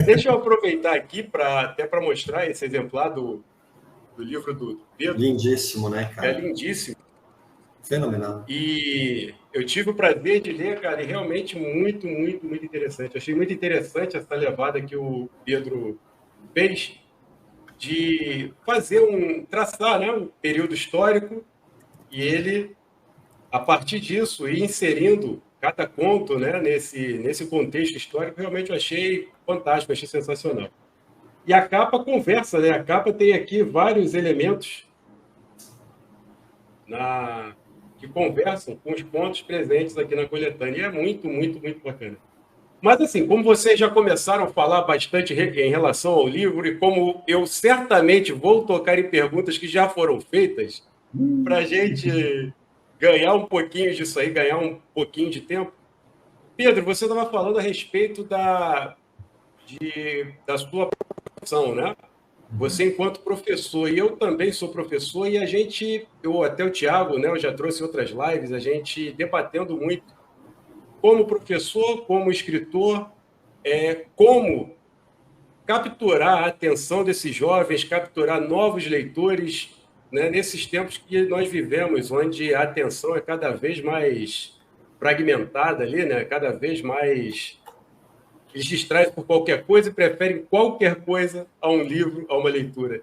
Deixa eu aproveitar aqui até para mostrar esse exemplar do livro do Pedro. Lindíssimo, né, É cara? lindíssimo. Fenomenal. E eu tive o prazer de ler, cara, e realmente muito, muito, muito interessante. Achei muito interessante essa levada que o Pedro fez de traçar, né, um período histórico e ele, a partir disso, ir inserindo cada conto, né, nesse contexto histórico, realmente eu achei fantástico, achei sensacional. E a capa conversa, né? A capa tem aqui vários elementos que conversam com os pontos presentes aqui na coletânea. E é muito, muito, muito bacana. Mas, assim, como vocês já começaram a falar bastante em relação ao livro, e como eu certamente vou tocar em perguntas que já foram feitas, para a gente ganhar um pouquinho disso aí, ganhar um pouquinho de tempo. Pedro, você estava falando a respeito da sua profissão, né? Você enquanto professor, e eu também sou professor, e até o Thiago, né, eu já trouxe outras lives, a gente debatendo muito como professor, como escritor, como capturar a atenção desses jovens, capturar novos leitores, né, nesses tempos que nós vivemos, onde a atenção é cada vez mais fragmentada ali, né, cada vez mais. Eles distraem por qualquer coisa e preferem qualquer coisa a um livro, a uma leitura.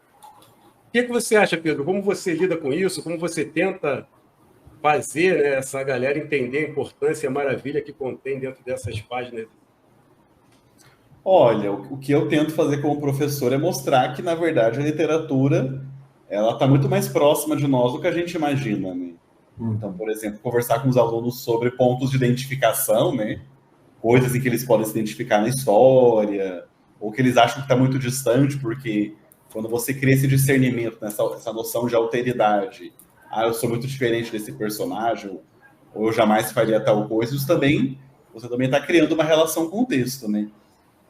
O que você acha, Pedro? Como você lida com isso? Como você tenta fazer, né, essa galera entender a importância e a maravilha que contém dentro dessas páginas? Olha, o que eu tento fazer como professor é mostrar que, na verdade, a literatura ela está muito mais próxima de nós do que a gente imagina, né? Então, por exemplo, conversar com os alunos sobre pontos de identificação, né? Coisas em que eles podem se identificar na história, ou que eles acham que está muito distante, porque quando você cria esse discernimento, né, essa noção de alteridade, eu sou muito diferente desse personagem, ou eu jamais faria tal coisa, você também está criando uma relação com o texto, né?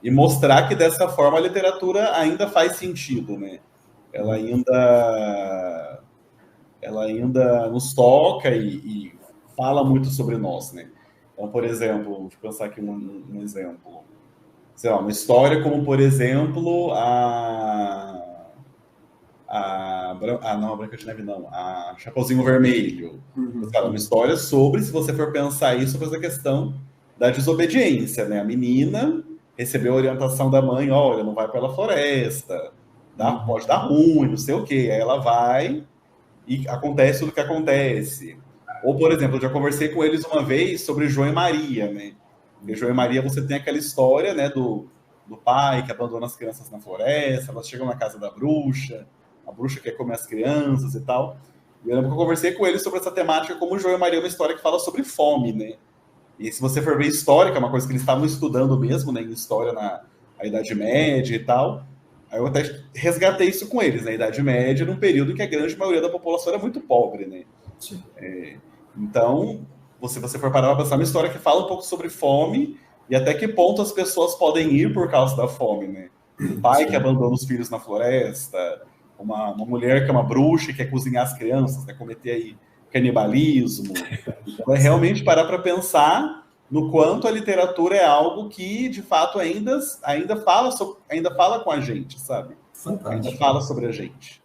E mostrar que dessa forma a literatura ainda faz sentido, né? Ela ainda nos toca e fala muito sobre nós, né? Então, por exemplo, deixa eu pensar aqui um exemplo. Sei lá, uma história como, por exemplo, não, a Branca de Neve não, a Chapeuzinho Vermelho. Uma história sobre, se você for pensar isso, sobre essa questão da desobediência, né? A menina recebeu a orientação da mãe, olha, não vai pela floresta, pode dar ruim, não sei o quê. Aí ela vai e acontece tudo o que acontece. Ou, por exemplo, eu já conversei com eles uma vez sobre João e Maria, né? Em João e Maria você tem aquela história, né, do pai que abandona as crianças na floresta, elas chegam na casa da bruxa, a bruxa quer comer as crianças e tal. E eu lembro que eu conversei com eles sobre essa temática, como João e Maria é uma história que fala sobre fome, né? E se você for ver história, que é uma coisa que eles estavam estudando mesmo, né, em história na Idade Média e tal, aí eu até resgatei isso com eles, na Idade Média, num período em que a grande maioria da população era muito pobre, né? Então, se você for parar para pensar, uma história que fala um pouco sobre fome e até que ponto as pessoas podem ir por causa da fome, né? Um pai que abandona os filhos na floresta, uma mulher que é uma bruxa e quer cozinhar as crianças, né? Cometer aí canibalismo. Então, é realmente parar para pensar no quanto a literatura é algo que, de fato, ainda fala com a gente, sabe? Fantástico. Ainda fala sobre a gente.